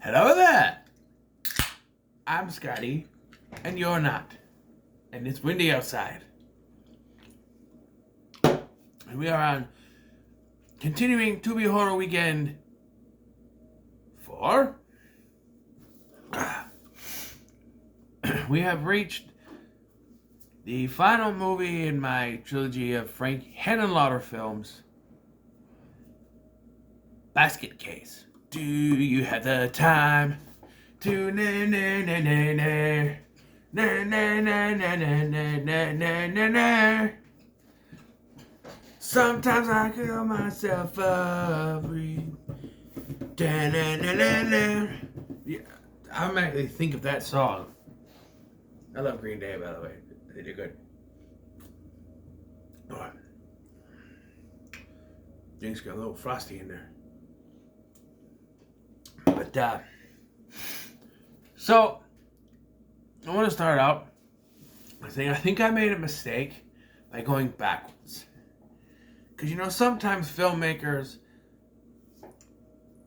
Hello there! I'm Scotty, and you're not. And it's windy outside. And we are on continuing Tubi Horror Weekend 4. We have reached the final movie in my trilogy of Frank Henenlotter films, Basket Case. Do you have the time to na na na na na na na na na na na na na na? Sometimes I kill myself every da na na na na. Yeah, I automatically think of that song. I love Green Day, by the way. They do good. Oh, things got a little frosty in there. But, so, I want to start out by saying I think I made a mistake by going backwards. Because, sometimes filmmakers,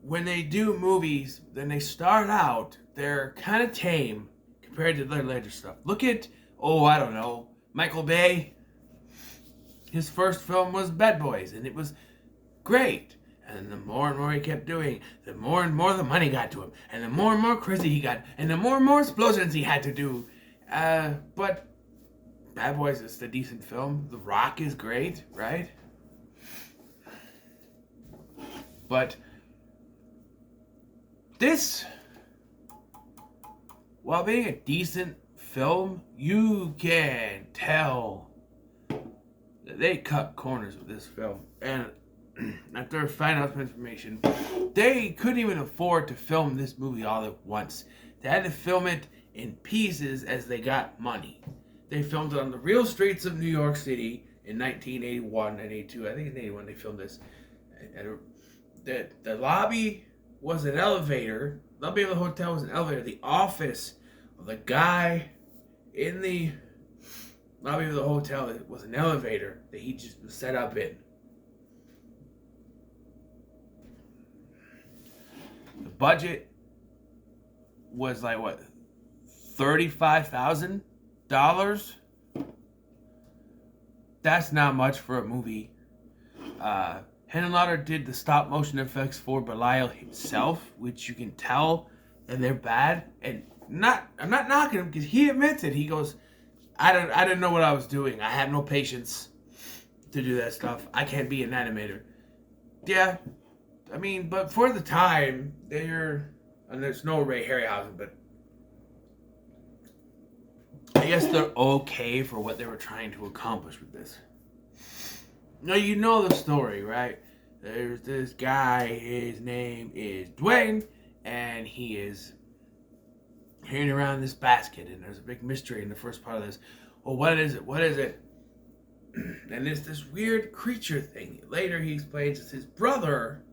when they do movies, then they start out, they're kind of tame compared to their later stuff. Look at, I don't know, Michael Bay. His first film was Bad Boys, and it was great. And the more and more he kept doing, the more and more the money got to him. And the more and more crazy he got. And the more and more explosions he had to do. But Bad Boys is a decent film. The Rock is great, right? But this, while being a decent film, you can tell that they cut corners with this film. And after finding out some information, they couldn't even afford to film this movie all at once. They had to film it in pieces as they got money. They filmed it on the real streets of New York City in 1981 and 82. I think in 81 they filmed this. The lobby was an elevator. The lobby of the hotel was an elevator. The office of the guy in the lobby of the hotel was an elevator that he just was set up in. The budget was like, what, $35,000? That's not much for a movie. Henenlotter did the stop motion effects for Belial himself, which you can tell, and they're bad. And I'm not knocking him because he admits it. He goes, I didn't know what I was doing. I had no patience to do that stuff. I can't be an animator. Yeah. I mean, but for the time, and there's no Ray Harryhausen, but I guess they're okay for what they were trying to accomplish with this. Now, you know the story, right? There's this guy, his name is Dwayne, and he is carrying around this basket, and there's a big mystery in the first part of this. Well, what is it? What is it? And it's this weird creature thing. Later, he explains it's his brother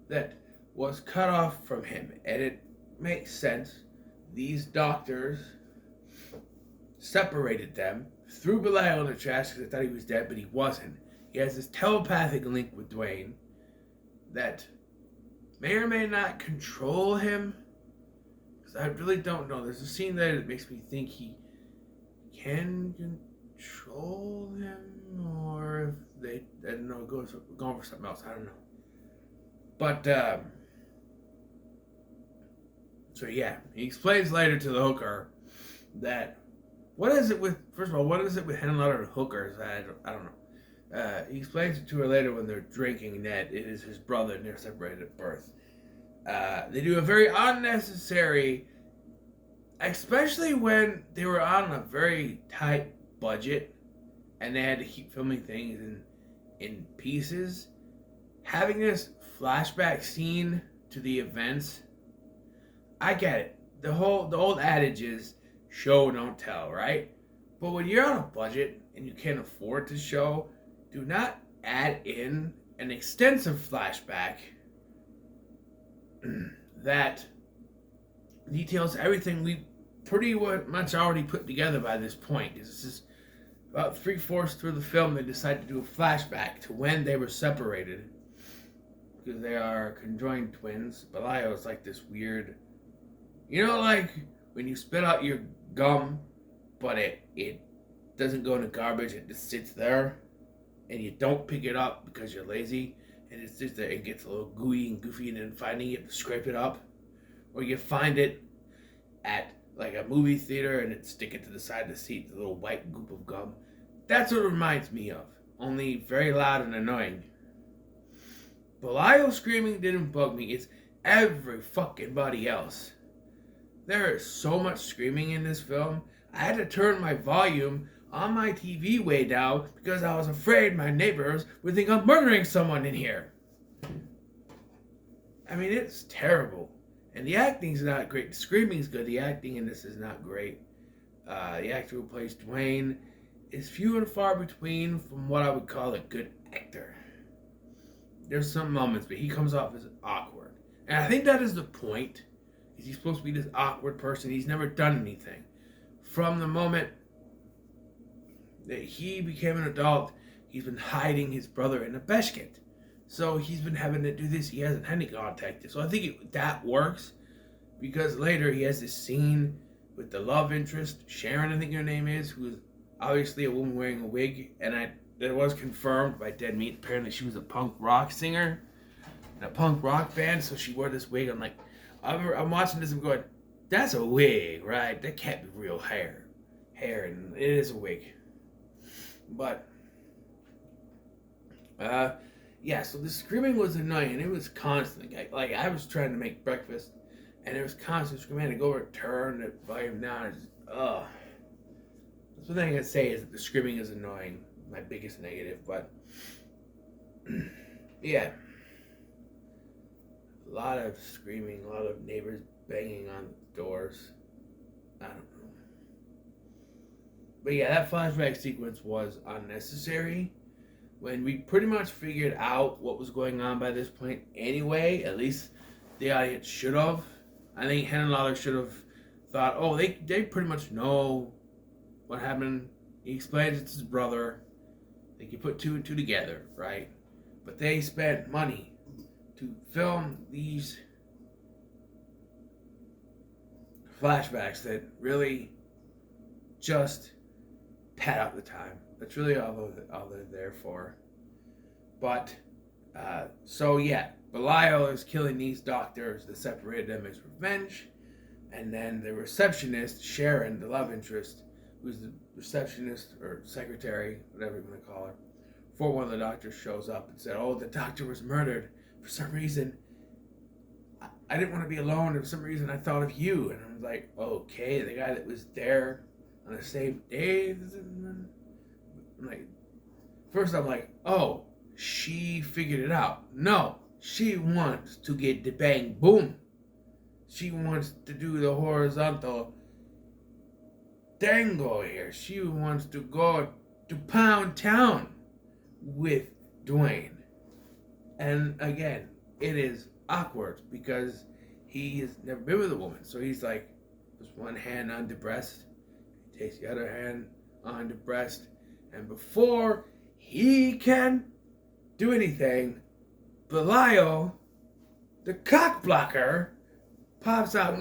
that was cut off from him, and it makes sense. These doctors separated them, threw Belial in the trash because they thought he was dead, but he wasn't. He has this telepathic link with Dwayne that may or may not control him, because I really don't know. There's a scene there that makes me think he can control him, or if they, I don't know, going for something else. I don't know. But, so yeah, he explains later to the hooker that, first of all, what is it with Henenlotter and hookers? I don't know. He explains it to her later when they're drinking that it is his brother and they're separated at birth. They do a very unnecessary, especially when they were on a very tight budget and they had to keep filming things in pieces. Having this flashback scene to the events, I get it. The old adage is show don't tell, right? But when you're on a budget and you can't afford to show, do not add in an extensive flashback that details everything we pretty much already put together by this point. This is about 3/4 through the film they decided to do a flashback to when they were separated. because they are conjoined twins. Belial is like this weird, like when you spit out your gum, but it doesn't go in the garbage, it just sits there, and you don't pick it up because you're lazy, and it's just there, it gets a little gooey and goofy, and then finding it, scrape it up, or you find it at like a movie theater and it stick it to the side of the seat, the little white goop of gum. That's what it reminds me of, only very loud and annoying. Belial screaming didn't bug me. It's every fucking body else. There is so much screaming in this film. I had to turn my volume on my TV way down because I was afraid my neighbors would think I'm murdering someone in here. I mean, it's terrible. And the acting's not great. The screaming's good. The acting in this is not great. The actor who plays Dwayne is few and far between from what I would call a good actor. There's some moments, but he comes off as awkward. And I think that is the point. He's supposed to be this awkward person. He's never done anything. From the moment that he became an adult, he's been hiding his brother in a basket. So he's been having to do this. He hasn't had any contact. So I think that works. Because later he has this scene with the love interest, Sharon I think her name is, who's obviously a woman wearing a wig. And it was confirmed by Dead Meat. Apparently she was a punk rock singer in a punk rock band. So she wore this wig. I'm watching this and going, that's a wig, right? That can't be real hair. And it is a wig. But, so the screaming was annoying. It was constant. I was trying to make breakfast, and it was constant screaming. I had to go over and turn the volume down. That's one thing I can say is that the screaming is annoying. My biggest negative, but, yeah. A lot of screaming, a lot of neighbors banging on doors. I don't know. But yeah, that flashback sequence was unnecessary. When we pretty much figured out what was going on by this point anyway, at least the audience should have. I think Henenlotter should have thought, oh, they pretty much know what happened. He explains it's his brother. They can put two and two together, right? But they spent money to film these flashbacks that really just pad out the time. That's really all they're there for. But, Belial is killing these doctors that separated them as revenge. And then the receptionist, Sharon, the love interest, who's the receptionist or secretary, whatever you want to call her, for one of the doctors shows up and said, oh, the doctor was murdered. For some reason, I didn't want to be alone. For some reason, I thought of you. And I was like, okay, the guy that was there on the same day. First I'm like, oh, she figured it out. No, she wants to get the bang boom. She wants to do the horizontal tango here. She wants to go to Pound Town with Dwayne. And again, it is awkward because he has never been with a woman. So he's like, just one hand on the breast. He takes the other hand on the breast. And before he can do anything, Belial, the cock blocker, pops out,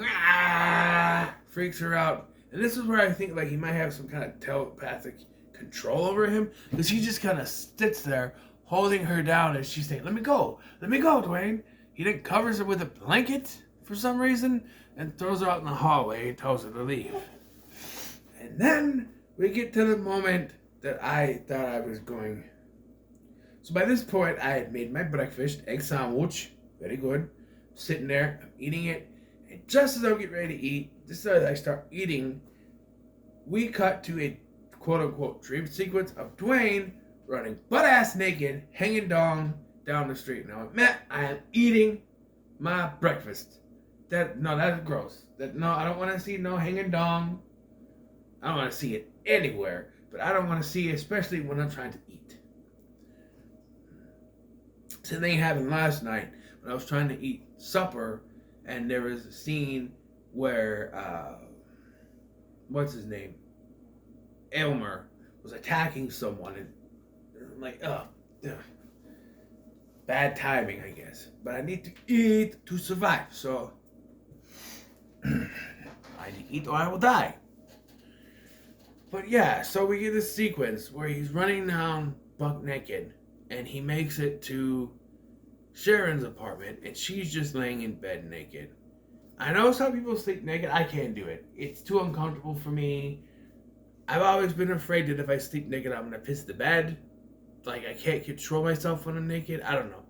freaks her out. And this is where I think he might have some kind of telepathic control over him, because he just kind of sits there holding her down as she's saying, let me go, Dwayne. He then covers her with a blanket for some reason and throws her out in the hallway and tells her to leave. And then we get to the moment that I thought I was going. So by this point, I had made my breakfast, egg sandwich, very good, sitting there, I'm eating it, and just as I'm getting ready to eat, just as I start eating, we cut to a quote-unquote dream sequence of Dwayne running butt-ass naked, hanging down the street. Now, Matt, I am eating my breakfast. That's gross. I don't want to see no hanging dong. I don't want to see it anywhere, but I don't want to see it, especially when I'm trying to eat. Same thing happened last night when I was trying to eat supper, and there was a scene where, what's his name? Elmer was attacking someone, and I'm like, ugh. bad timing, I guess. But I need to eat to survive, so I need to eat or I will die. But yeah, so we get this sequence where he's running down buck naked, and he makes it to Sharon's apartment, and she's just laying in bed naked. I know some people sleep naked. I can't do it. It's too uncomfortable for me. I've always been afraid that if I sleep naked, I'm going to piss the bed. Like, I can't control myself when I'm naked. I don't know.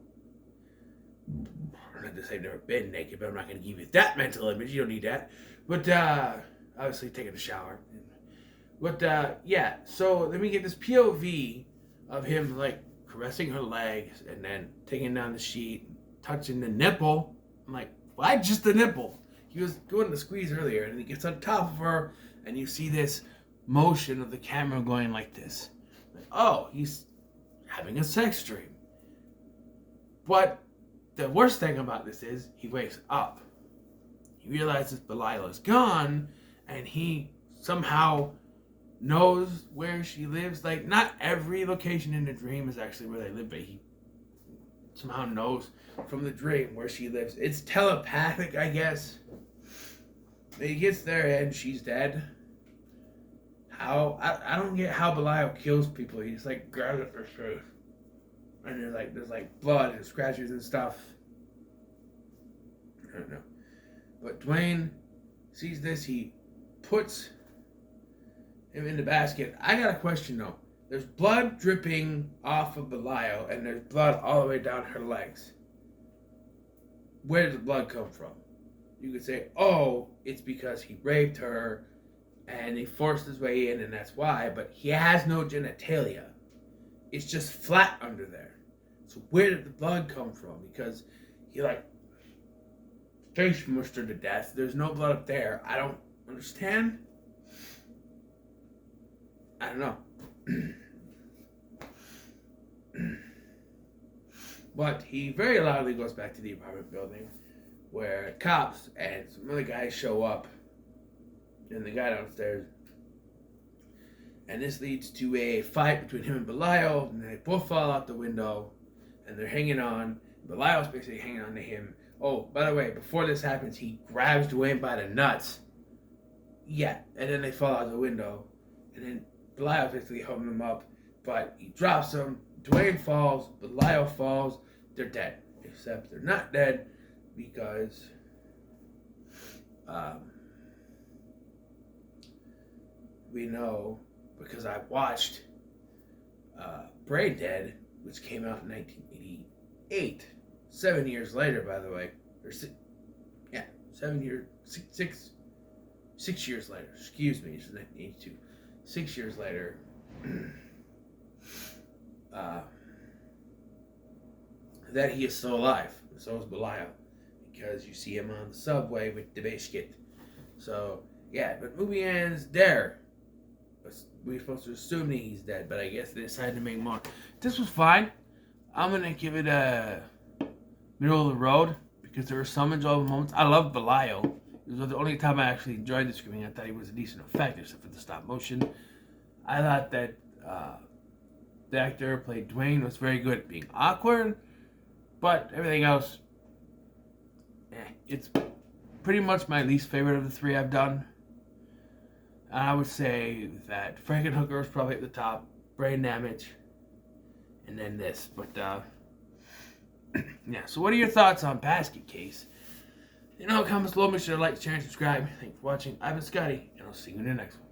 I'm not to say I've never been naked, but I'm not going to give you that mental image. You don't need that. But, obviously, taking a shower. But, yeah. So, let me get this POV of him, like, caressing her legs and then taking down the sheet, touching the nipple. I'm like, why just the nipple? He was going to squeeze earlier, and he gets on top of her, and you see this motion of the camera going like this. Like, oh, he's having a sex dream. But the worst thing about this is he wakes up. He realizes Belial is gone, and he somehow knows where she lives. Like, not every location in the dream is actually where they live, but he somehow knows from the dream where she lives. It's telepathic, I guess. He gets there and she's dead. How? I don't get how Belial kills people. He just like grabs it for truth. And there's like blood and scratches and stuff. I don't know. But Dwayne sees this. He puts him in the basket. I got a question though. There's blood dripping off of Belial, and there's blood all the way down her legs. Where did the blood come from? You could say, oh, it's because he raped her, and he forced his way in, and that's why. But he has no genitalia. It's just flat under there. So where did the blood come from? Because he, like, face mushed her to death. There's no blood up there. I don't understand. I don't know. But he very loudly goes back to the apartment building where cops and some other guys show up and the guy downstairs. And this leads to a fight between him and Belial, and they both fall out the window and they're hanging on. Belial's basically hanging on to him. Oh, by the way, before this happens, he grabs Dwayne by the nuts. Yeah, and then they fall out the window. And then Belial's basically holding him up, but he drops him. Dwayne falls, Belial falls, they're dead. Except they're not dead because we know, because I watched Brain Dead, which came out in 1988. 7 years later, by the way. Or 6 years later. Excuse me, it's 1982. 6 years later. That he is still alive. So is Belial. Because you see him on the subway with the biscuit. So, yeah, but movie ends there. We're supposed to assume that he's dead, but I guess they decided to make more. This was fine. I'm going to give it a middle of the road because there were some enjoyable moments. I love Belial. It was the only time I actually enjoyed the screaming. I thought he was a decent effect, except for the stop motion. I thought that the actor who played Dwayne was very good at being awkward, but everything else, it's pretty much my least favorite of the three I've done. I would say that Frankenhooker is probably at the top, Brain Damage, and then this. But, yeah, so what are your thoughts on Basket Case? Comments below. Make sure to like, share, and subscribe. Thanks for watching. I've been Scotty, and I'll see you in the next one.